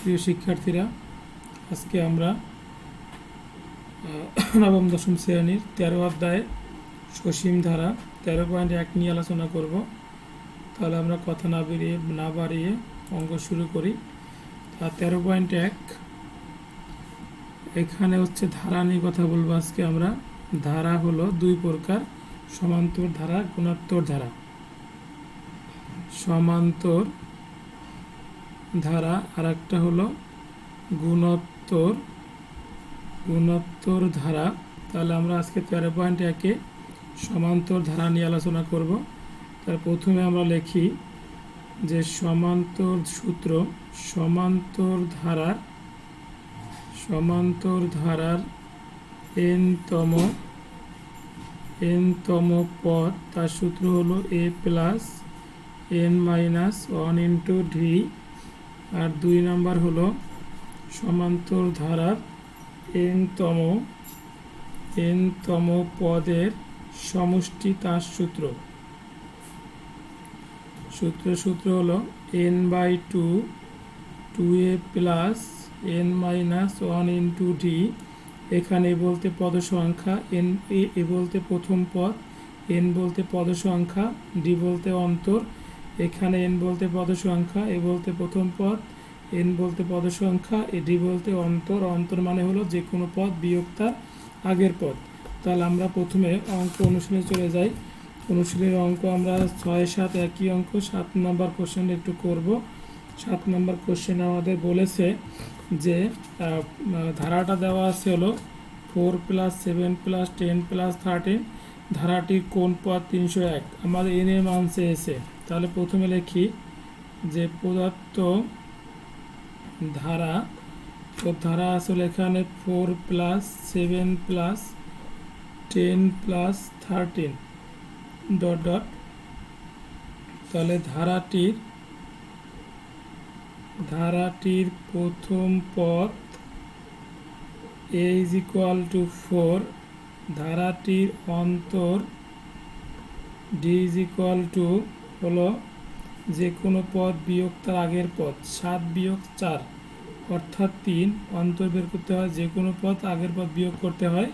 প্রিয় শিক্ষার্থীরা, আজকে আমরা নবম দশম শ্রেণীর 13 অধ্যায়ে সসীম ধারা 13.1 নিয়ে আলোচনা করব। তাহলে আমরা কথা না বাড়িয়ে অঙ্ক শুরু করি। 13.1 এখানে হচ্ছে ধারা নিয়ে কথা বলবো। আজকে আমরা ধারা হলো দুই প্রকার, সমান্তর ধারা, গুণোত্তর ধারা। সমান্তর ধারা আর একটা হলো গুণোত্তর ধারা। তাহলে আমরা আজকে 13.1 সমান্তর ধারা নিয়ে আলোচনা করব। তার প্রথমে আমরা লিখি যে সমান্তর সূত্র, সমান্তর ধারার n তম পদ, তার সূত্র হলো a plus n-1 into D. আর 2 নাম্বার হলো সমান্তর ধারার n তম পদের সমষ্টি, তার সূত্র হলো n/2 2a plus n-1 into D. এখানে বলতে পদ সংখ্যা, এ বলতে প্রথম পদ, n বলতে পদ সংখ্যা, ডি বলতে অন্তর। এখানে n বলতে পদ সংখ্যা, এ বলতে প্রথম পদ, n বলতে পদ সংখ্যা, ডি বলতে অন্তর। অন্তর মানে হলো যে কোনো পদ বিয়োগ তার আগের পদ। তাহলে আমরা প্রথমে অঙ্ক অনুশীলনে চলে যাই। অনুশীলনের অঙ্ক আমরা 6-7 একই অঙ্ক। 7 নম্বর কোশ্চেন একটু করব। 7 নম্বর কোশ্চেন আমাদের বলেছে যে ধারাটা দেওয়া আছে হলো 4 + 7 + 10 + 13। ধারাটির কোন পদ 301, আমাদের n এর মান চেয়েছে। তাহলে প্রথমে লিখি যে প্রদত্ত ধারা আসলে এখানে 4 + 7 + 10 + 13 ... তাহলে ধারাটির প্রথম পদ a = 4, ধারাটির অন্তর d হলো যে কোনো পদ বিয়োগ তার আগের পদ। 7 - 4 অর্থাৎ 3। অন্তর বের করতে হয়, যে কোনো পদ আগের পদ বিয়োগ করতে হয়।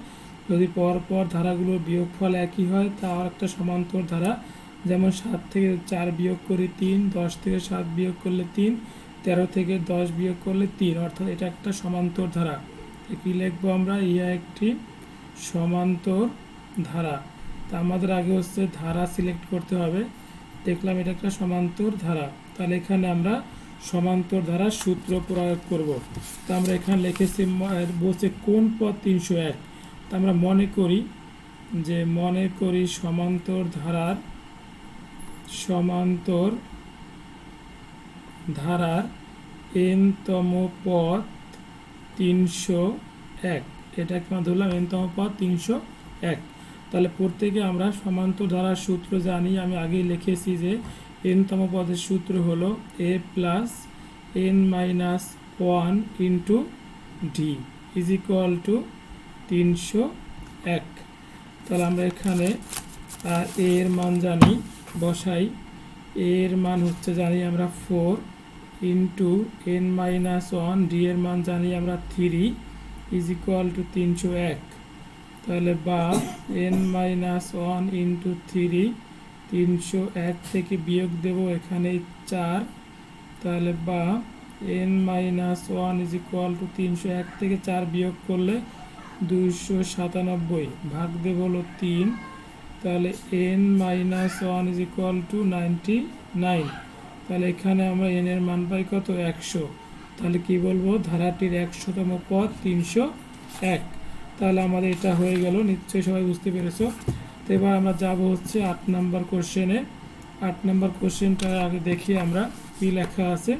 যদি পরপর ধারাগুলোর বিয়োগফল একই হয় তা একটা সমান্তর ধারা। যেমন 7 থেকে 4 বিয়োগ করি 3, 10 থেকে 7 বিয়োগ করলে 3, 13 থেকে 10 বিয়োগ করলে 3, অর্থাৎ এটা একটা সমান্তর ধারা। কি লিখবো আমরা? ইহা একটি সমান্তর ধারা। তা আমাদের আগে হচ্ছে ধারা সিলেক্ট করতে হবে। দেখলাম এটা একটা সমান্তর ধারা। তাহলে এখানে আমরা সমান্তর ধারার সূত্র প্রয়োগ করব। তা আমরা এখানে লিখেছি, বলছে কোন পদ 301। তা আমরা মনে করি সমান্তর ধারার n-তম পদ 301। এটাকে আমরা ধরলাম n-তম পদ 301। তাহলে প্রত্যেকে আমরা সমান্তর ধারার সূত্র জানি। আমি আগেই লিখেছি যে n-তম পদের সূত্র হলো a plus n-1 into D = 301। তাহলে আমরা এখানে a এর মান জানি, বসাই। a এর মান হচ্ছে জানি আমরা 4 ইন্টু n-1, ডি এর মান জানি আমরা 3 = 301। তাহলে বা n-1 ইন্টু 3, 301 থেকে বিয়োগ দেব এখানে 4। তাহলে বা n-1 = 301 থেকে 4 বিয়োগ করলে 297, ভাগ দেব হলো 3। তাহলে n-1 = 99। তাহলে এখানে আমরা n এর মান পাই কত? 100। তাহলে কি বলবো? ধারাটির 100তম পদ 301। তাহলে আমাদের এটা হয়ে গেল। নিশ্চয়ই সবাই বুঝতে পেরেছো। তো এবার আমরা যাব হচ্ছে 8 নম্বর কোশ্চেনে। 8 নম্বর কোশ্চেনটা আগে দেখি আমরা কি লেখা আছে।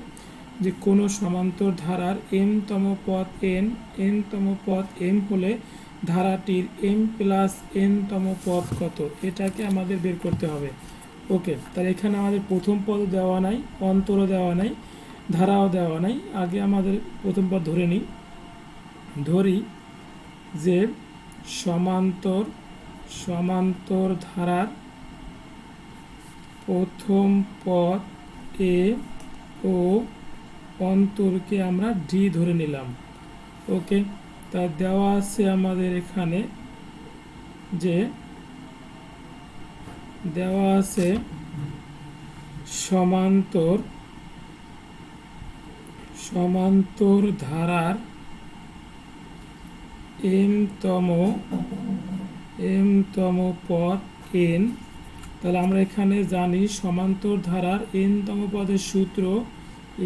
যে কোনো সমান্তর ধারার m-তম পদ n-তম পদ m হলে ধারাটির m প্লাস n-তম পদ কত, এটাকে আমাদের বের করতে হবে। ওকে, তাহলে এখানে আমাদের প্রথম পদ দেওয়া নাই, অন্তরও দেওয়া নাই, ধারাও দেওয়া নাই। আগে আমাদের প্রথম পদ ধরি যে সমান্তর ধারার প্রথম পদ a ও অন্তরকে আমরা ডি ধরে নিলাম। ওকে, তা দেওয়া আছে আমাদের এখানে যে দেওয়া আছে সমান্তর ধারার এম তম পদ এন। তাহলে আমরা এখানে জানি সমান্তর ধারার এন-তম পদের সূত্র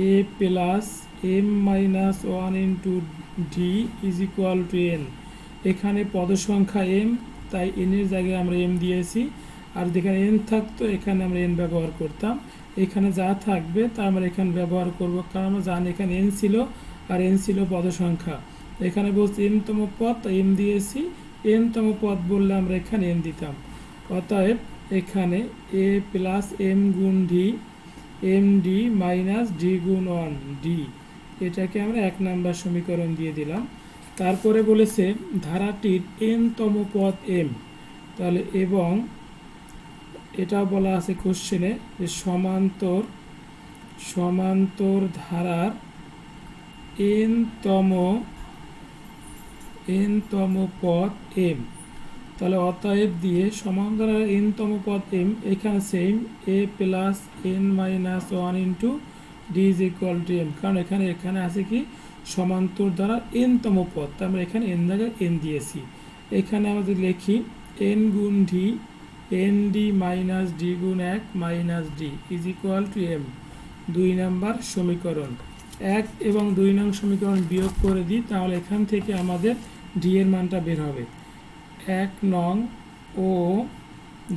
a plus m minus one into D is equal to n. এখানে পদ সংখ্যা এম, তাই এনের জায়গায় আমরা এম দিয়েছি, আর যেখানে এন থাকতো এখানে আমরা এন ব্যবহার করতাম। এখানে যা থাকবে তা আমরা এখানে ব্যবহার করব, কারণ আমরা জানি এখানে এন ছিল আর এন ছিল পদ সংখ্যা। এখানে বলছি এম-তম পদ, তাই এম দিয়েছি। এন-তম পদ বললে আমরা এখানে এন দিতাম। অতএব এখানে এ প্লাস এম গুণ D, M D minus D গুণ ওয়ান ডি, এটাকে আমরা 1 নম্বর সমীকরণ দিয়ে দিলাম। তারপরে বলেছে ধারাটির এন-তম পদ এম। তাহলে এবং এটা বলা আছে কোশ্চেনে যে সমান্তর ধারার এন-তম পদ এম। তাহলে অতএব দিয়ে সমান্তর ধারার এন-তম পদ এম, এখানে same A plus N minus one into D is equal to M, কারণ এখানে আছে কি সমান্তর ধারার এন-তম পদ, তাই আমরা এখানে এন জায়গায় এন দিয়েছি। এখানে আমাদের লিখি এন গুণ D, N D minus D গুণ 1 minus D is equal to M. 2 number সমীকরণ। 1 এবং 2 নং সমীকরণ বিয়োগ করে দিই, তাহলে এখান থেকে আমাদের ডি এর মানটা বের হবে। 1 নং ও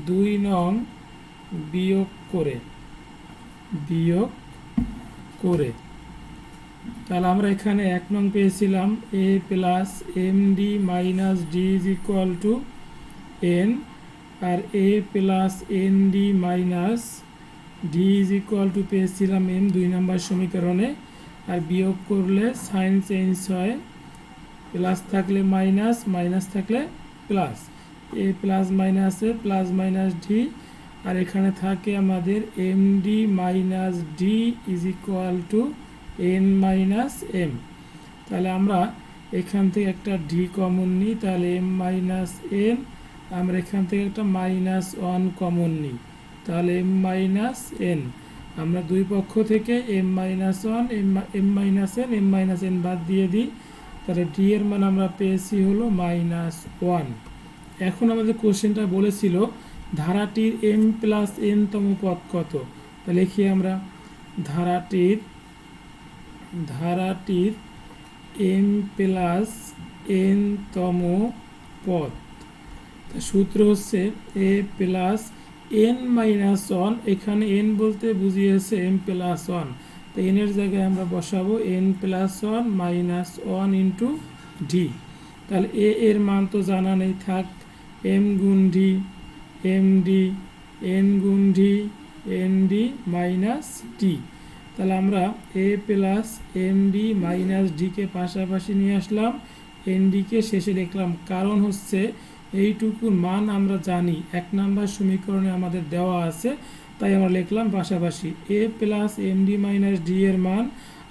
2 নং বিয়োগ করে তাহলে আমরা এখানে 1 নং পেয়েছিলাম a plus m D minus D is equal to n, আর a plus n D minus D is equal to পেয়েছিলাম এম 2 নম্বর সমীকরণে। আর বিয়োগ করলে সাইন চেঞ্জ হয়, প্লাস থাকলে মাইনাস, মাইনাস থাকলে প্লাস, এ প্লাস মাইনাসে প্লাস মাইনাস ডি, আর এখানে থাকে আমাদের m D minus D is equal to n minus m. তাহলে আমরা এখান থেকে একটা ডি কমন নিই, তাহলে এম মাইনাস এন, আমরা এখান থেকে একটা মাইনাস ওয়ান কমন নিই, তাহলে এম মাইনাস এন। আমরা দুই পক্ষ থেকে M minus one, M minus N বাদ দিয়ে দিই, তাহলে ডি এর মান আমরা পেয়েছি হলো মাইনাস ওয়ান। এখন আমাদের কোশ্চেনটা বলেছিল ধারাটির এম প্লাস এন-তম পদ কত। তাহলে লিখি আমরা ধারাটির এম প্লাস এন-তম পদ। সূত্র হচ্ছে এ প্লাস এন মাইনাস ওয়ান, এখানে এন বলতে বুঝিয়েছে এম প্লাস ওয়ান, তো এন এর জায়গায় আমরা বসাবো N plus one minus one into D. তাহলে এ এর মান তো জানা নেই, থাক এম গুণ ডি, এম ডি, এন গুণ D, N D minus d. তাহলে আমরা a plus m D minus ডিকে পাশাপাশি নিয়ে আসলাম, এন ডিকে শেষে লিখলাম, কারণ হচ্ছে এইটুকুর মান আমরা জানি 1 নম্বর সমীকরণে আমাদের দেওয়া আছে, তাই আমরা লিখলাম পাশাপাশি। A plus m D minus d এর মান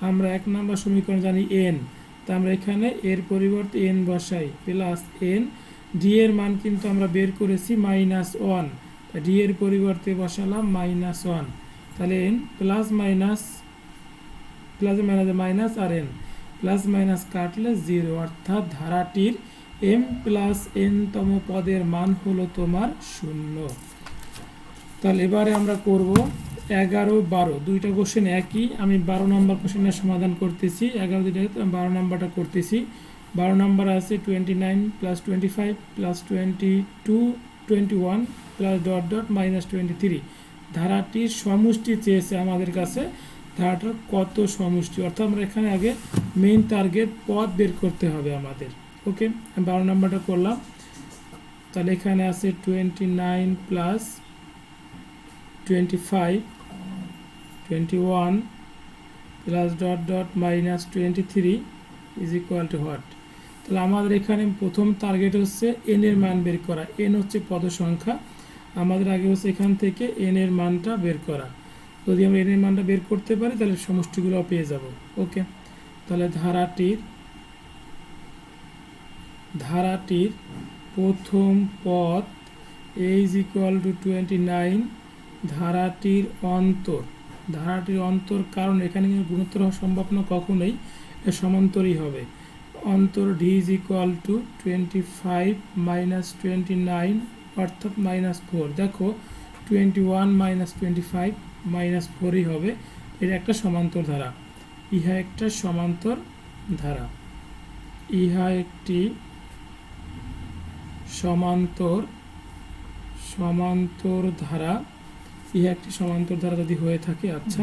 আমরা 1 নম্বর সমীকরণ জানি এন, তা আমরা এখানে এর পরিবর্তে এন বসাই, প্লাস এন। ডি এর মান কিন্তু আমরা বের করেছি মাইনাস ওয়ান, ডি এর পরিবর্তে বসালাম মাইনাস ওয়ান। তাহলে এন প্লাস মাইনাস মাইনাস আর এন প্লাস মাইনাস কাটলে 0, অর্থাৎ ধারাটির এম প্লাস এন-তম পদের মান হলো তোমার 0। তাহলে এবারে আমরা করব 11, 12 দুইটা কোশ্চেন একই। আমি 12 নম্বর কোশ্চেনের সমাধান করতেছি, 11 দুইটা 12 নম্বরটা করতেছি। 12 নম্বর আছে 29 plus 25 plus 22 21 plus dot dot minus 23। ধারাটির সমষ্টি চেয়েছে আমাদের কাছে, ধারাটার কত সমষ্টি, অর্থাৎ আমরা এখানে আগে মেইন টার্গেট পদ বের করতে হবে আমাদের। ওকে, 12 নম্বরটা করলাম। তাহলে এখানে আছে 29 plus 25 21 plus dot dot minus 23 is equal two what. তাহলে আমাদের এখানে প্রথম টার্গেট হচ্ছে এন এর মান বের করা, এন হচ্ছে পদ সংখ্যা, আমাদের আগে হচ্ছে এখান থেকে এন এর মানটা বের করা। যদি আমরা এন এর মানটা বের করতে পারি তাহলে সমষ্টিগুলো পেয়ে যাব। ওকে, তাহলে ধারাটির প্রথম পদ a is equal to 29, ধারাটির অন্তর কারণ এখানে কিন্তু গুণোত্তর হওয়া সম্ভব না কখনোই, এটা সমান্তরই হবে। অন্তর d is equal to 25 minus 29 অর্থাৎ -4। দেখো 21 minus 25 -4ই হবে। এটা একটা সমান্তর ধারা, ইহা একটা সমান্তর ধারা, ইহা একটি সমান্তর ধারা, ইহা একটি সমান্তর ধারা যদি হয়ে থাকে। আচ্ছা,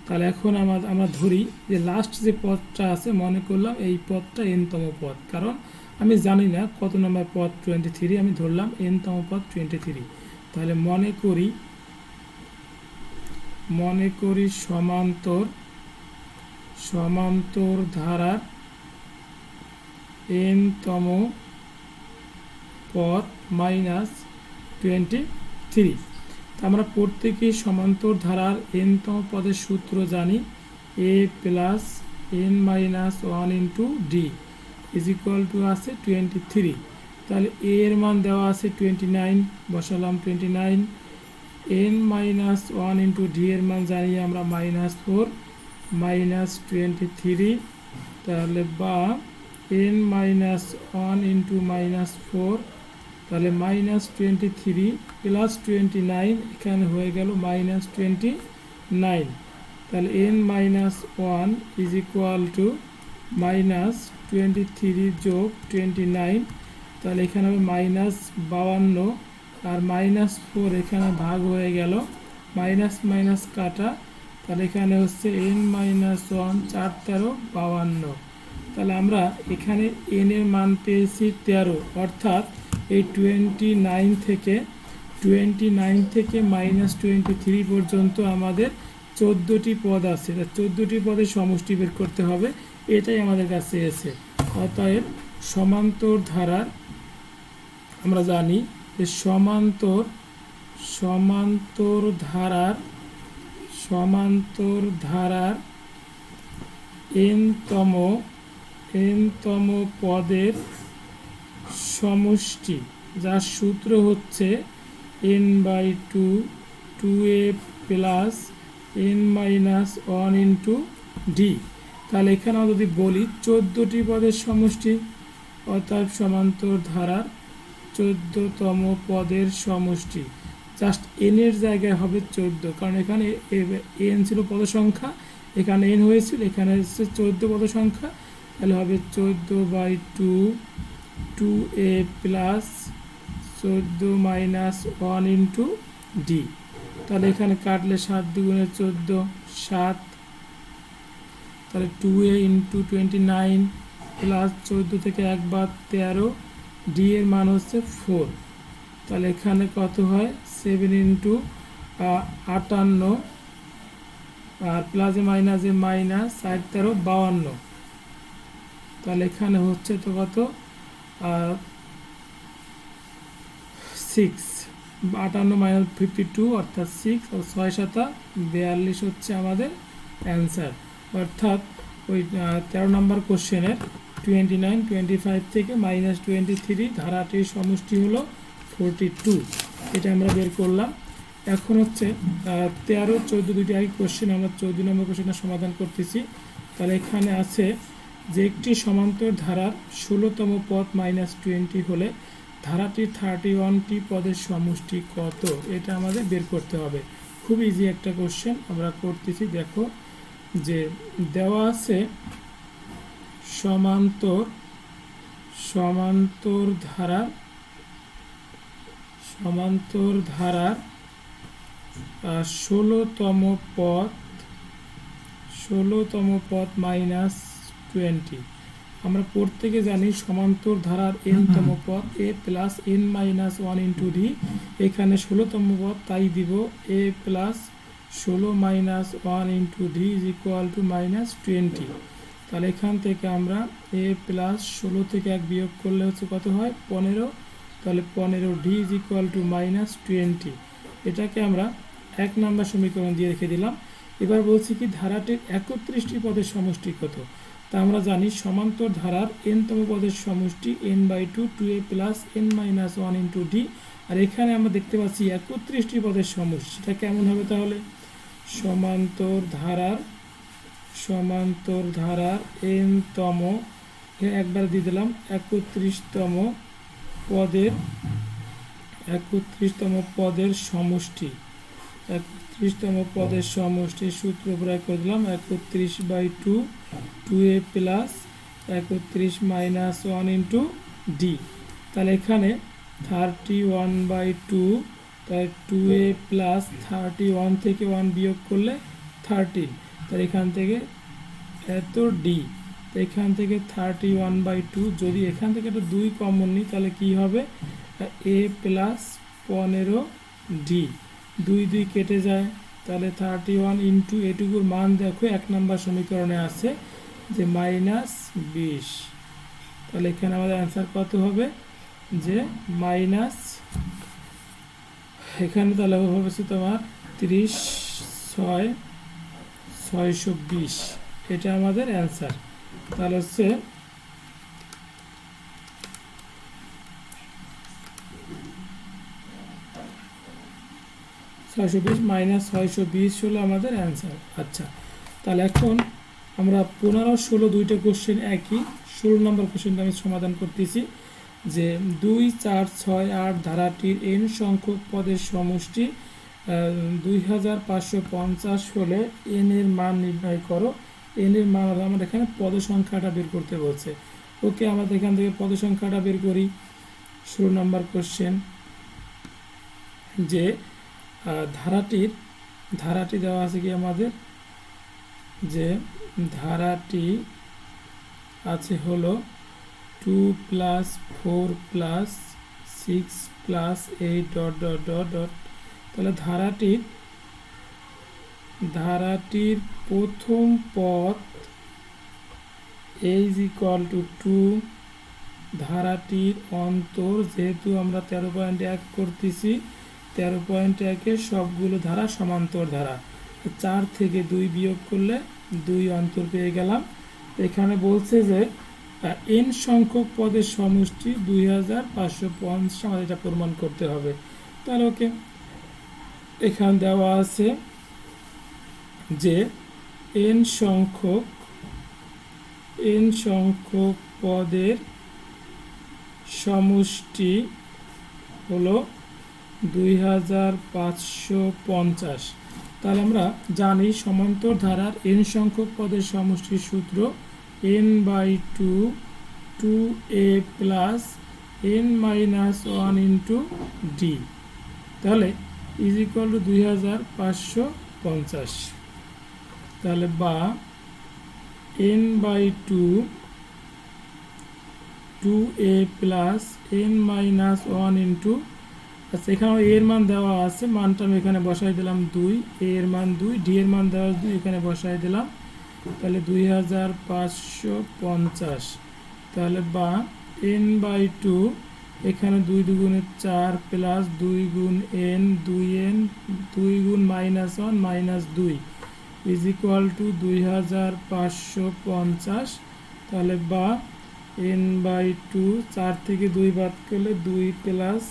তাহলে এখন আমরা ধরি যে লাস্ট যে পদটা আছে, মনে করলাম এই পদটা n-তম পদ, কারণ আমি জানি না কত নম্বর পদ 23, আমি ধরলাম n-তম পদ 23। তাহলে মনে করি সমান্তর ধারার n-তম পদ -23। আমরা প্রত্যেকেই সমান্তর ধারার n-তম পদের সূত্র জানি, a plus n-1 into D is equal two আছে 23। তাহলে a এর মান দেওয়া আছে 29, বসালাম 29, n-1 ইন্টু ডি এর মান জানি আমরা -4 -23, তাহলে বা n-1 ইন্টু -4, তাহলে -23 প্লাস 29, এখানে হয়ে গেল -29। তাহলে n-1 ইজ ইকুয়াল টু -23 যোগ 29, তাহলে এখানে হবে -52, আর -4 এখানে ভাগ হয়ে গেল, মাইনাস মাইনাস কাটা, তাহলে এখানে হচ্ছে n-1 4 13 52। তাহলে আমরা এখানে n এর মান পেয়েছি 13, অর্থাৎ এই 29 থেকে -23 পর্যন্ত আমাদের 14টি পদ আছে। 14টি পদের সমষ্টি বের করতে হবে, এটাই আমাদের কাছে এসে। অতএব সমান্তর ধারার আমরা জানি যে সমান্তর ধারার n-তম পদের সমষ্টি, যার সূত্র হচ্ছে n/2 2a plus n-1 into D. তাহলে এখানে আমরা যদি বলি 14টি পদের সমষ্টি, অর্থাৎ সমান্তর ধারার 14তম পদের সমষ্টি, জাস্ট n এর জায়গায় হবে 14, কারণ এখানে n ছিল পদ সংখ্যা, এখানে n হয়েছিল, এখানে হচ্ছে 14 পদ সংখ্যা, তাহলে হবে 14/2 2a প্লাস 14-1 ইন্টু ডি। তাহলে এখানে কাটলে 7 দুগুণে 14 7, তাহলে 2a ইন্টু 29 প্লাস 14 থেকে 1 বাদ 13, ডি এর মান হচ্ছে 4। তাহলে এখানে কত হয় 7 ইন্টু 58, আর প্লাসে মাইনাসে মাইনাস 4 13 52। তাহলে এখানে হচ্ছে তো কত 6, 58 - 52 অর্থাৎ 6, আর 6 7 42 হচ্ছে আমাদের অ্যান্সার। অর্থাৎ ওই 13 নম্বর কোশ্চেনের 29 25 থেকে -23 ধারাটির সমষ্টি হলো 42, এটা আমরা বের করলাম। এখন হচ্ছে 13 14 দুটি আগে কোশ্চেন, আমরা 14 নম্বর কোশ্চেনটা সমাধান করতেছি। তাহলে এখানে আছে যে একটি সমান্তর ধারার 16তম পদ -20 হলে ধারাটির 31টি পদের সমষ্টি কত, এটা আমাদের বের করতে হবে। খুব ইজি একটা কোশ্চেন, আমরা করতেছি। দেখো যে দেওয়া আছে সমান্তর ধারার 16তম পদ -20। আমরা প্রত্যেকে জানি সমান্তর ধারার n-তম পদ a plus n-1 into D, এখানে 16তম পদ, তাই দিব a plus 16-1 into D is equal two -20। তাহলে এখান থেকে আমরা a প্লাস 16 থেকে 1 বিয়োগ করলে হচ্ছে কত হয় 15, তাহলে 15 ডি ইজ ইকুয়াল টু -20। এটাকে আমরা 1 নম্বর সমীকরণ দিয়ে রেখে দিলাম। এবার বলছি কি ধারাটির 31টি পদের সমষ্টি কত। তা আমরা জানি সমান্তর ধারার n-তম পদের সমষ্টি n/2 2a plus n-1 into D. আর এখানে আমরা দেখতে পাচ্ছি 31টি পদের সমষ্টি। সেটা কেমন হবে তাহলে? সমান্তর ধারার n-তম একবার দিয়ে দিলাম 31তম পদের সমষ্টি। 31তম পদের সমষ্টি সূত্র প্রয়োগ করে দিলাম 31/2 2a প্লাস 31-1 ইন্টু ডি। তাহলে এখানে 31/2 তাই 2a প্লাস 31 থেকে 1 বিয়োগ করলে 13। তাহলে এখান থেকে এত ডি। তো এখান থেকে 31/2 যদি এখান থেকে একটা 2 কমন নিই তাহলে কি হবে a প্লাস 15 ডি। 2 কেটে যায়, তাহলে 31 ইন্টু এটুকুর মান দেখো 1 নম্বর সমীকরণে আছে যে -20। তাহলে এখানে আমাদের অ্যান্সার কত হবে যে এখানে তাহলে হবে তোমার 30/620। এটা আমাদের অ্যান্সার। তাহলে হচ্ছে -620 হলো আমাদের অ্যান্সার। আচ্ছা, তাহলে এখন আমরা 15-16 দুইটা কোশ্চেন একই। 16 নম্বর কোশ্চেনটা আমি সমাধান করতেছি যে 2, 4, 6, 8 ধারাটির n সংখ্যক পদের সমষ্টি 2550 হলে n এর মান নির্ণয় করো। n এর মান আমরা এখানে পদ সংখ্যাটা বের করতে বলছে। ওকে, আমরা এখান থেকে পদ সংখ্যাটা বের করি। 16 নম্বর কোশ্চেন যে ধারাটি দেওয়া আছে কি আমাদের যে ধারাটি আছে হলো 2 + 4 + 6 + 8 ডট ডট ডট ডট। তাহলে ধারাটির প্রথম পদ a = 2। ধারাটির অন্তর যেহেতু আমরা 13.1 করতেছি 13.1 সবগুলো ধারা সমান্তর ধারা। 4 থেকে 2 বিয়োগ করলে 2 অন্তর পেয়ে গেলাম। এখানে বলছে যে n সংখ্যক পদের সমষ্টি 2550 আমাদের এটা প্রমাণ করতে হবে। তাহলে ওকে, এখানে দেওয়া আছে যে n সংখ্যক পদের সমষ্টি হলো 2550। তাহলে আমরা জানি সমান্তর ধারার n সংখ্যক পদের সমষ্টির সূত্র n/2 2a plus n-1 into D. তাহলে = 2550। তাহলে বা n/2 2a plus n-1 into, আচ্ছা এখানে এর মান দেওয়া আছে, মানটা আমি এখানে বসাই দিলাম 2, a এর মান 2, ডি এর মান দেওয়া 2, এখানে বসাই দিলাম। তাহলে 2550। তাহলে বা n/2 এখানে 2 দুগুণে 4 প্লাস 2 গুণ n 2n 2 গুণ -1 -2 = 2550। তাহলে বা n/2 4 থেকে 2 বাদ করলে 2 প্লাস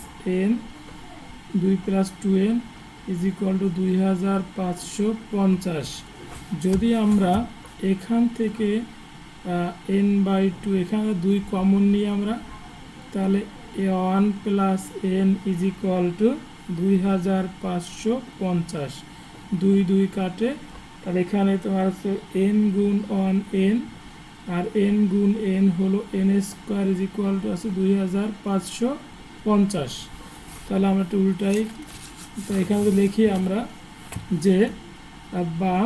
n 2 প্লাস 2n = 2550। যদি আমরা এখান থেকে n/2 এখানে 2 কমন নিই আমরা, তাহলে 1 প্লাস n = 2550। 2 কাটে, তাহলে এখানে তোমার হচ্ছে n গুণ 1 n আর n গুণ n হলো n² আছে 2550। তাহলে আমরা একটু উল্টাই, তো এখানে লিখি আমরা যে বা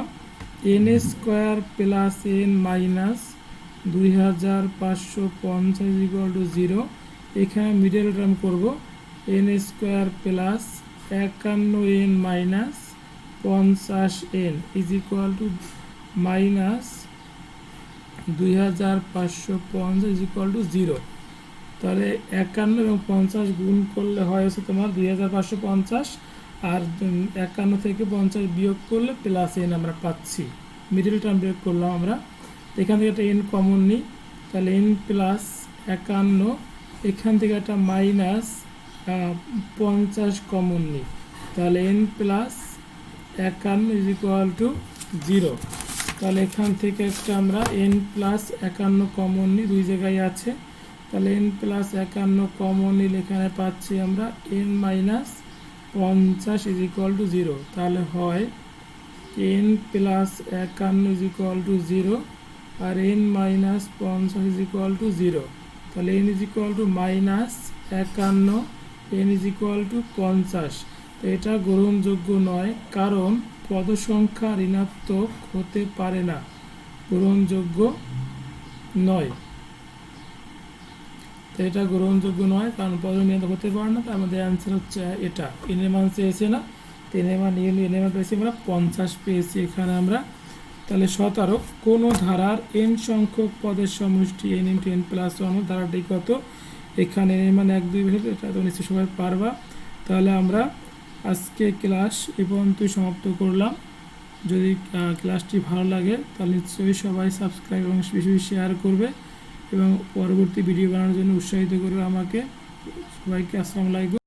n² প্লাস n মাইনাস 2550 = 0। এখানে মিডল টার্ম করব n² plus 51n minus 50n = minus 2550 = 0। তাহলে 51 এবং 50 গুণ করলে হয় হচ্ছে তোমার 2550, আর 51 থেকে 50 বিয়োগ করলে প্লাস এন আমরা পাচ্ছি, মিডল টার্ম বিয়োগ করলাম আমরা। এখান থেকে একটা এন কমন নিই, তাহলে এন প্লাস 51, এখান থেকে একটা মাইনাস 50 কমন নিই, তাহলে N plus 51 is equal to 0। তাহলে এখান থেকে একটা আমরা এন প্লাস 51 কমন নিই, দুই জায়গায় আছে, তাহলে এন প্লাস 51 কমন নিলে এখানে পাচ্ছি আমরা N minus 50 is equal to 0। তাহলে হয় N plus 51 is equal to 0 আর N minus 50 is equal to 0। তাহলে N is equal to minus 51, N is equal to 50। তো এটা গ্রহণযোগ্য নয়, কারণ পদ সংখ্যা ঋণাত্মক হতে পারে না, গ্রহণযোগ্য নয়। তো এটা গ্রহণযোগ্য নয়, কারণ পদ ঋণাত্মক হতে পারে না। তো আমাদের অ্যান্সার হচ্ছে এটা। এনের মান চেয়েছে না, তো এনের মান নিয়ে এনের মান পেয়েছি আমরা 50 পেয়েছি এখানে আমরা। তাহলে 17, কোনো ধারার এন সংখ্যক পদের সমষ্টি এন ইন্টু এন প্লাস 1, ধারাটি কত? এখানে এর মান 1 2 বের, এটা তো নিশ্চয়ই সবাই পারবা। তাহলে আমরা আজকে ক্লাস এ পর্যন্তই সমাপ্ত করলাম। যদি ক্লাসটি ভালো লাগে তাহলে নিশ্চয়ই সবাই সাবস্ক্রাইব এবং বেশি বেশি শেয়ার করবে এবং পরবর্তী ভিডিও বানানোর জন্য উৎসাহিত করবে আমাকে। সবাইকে আসসালামু আলাইকুম।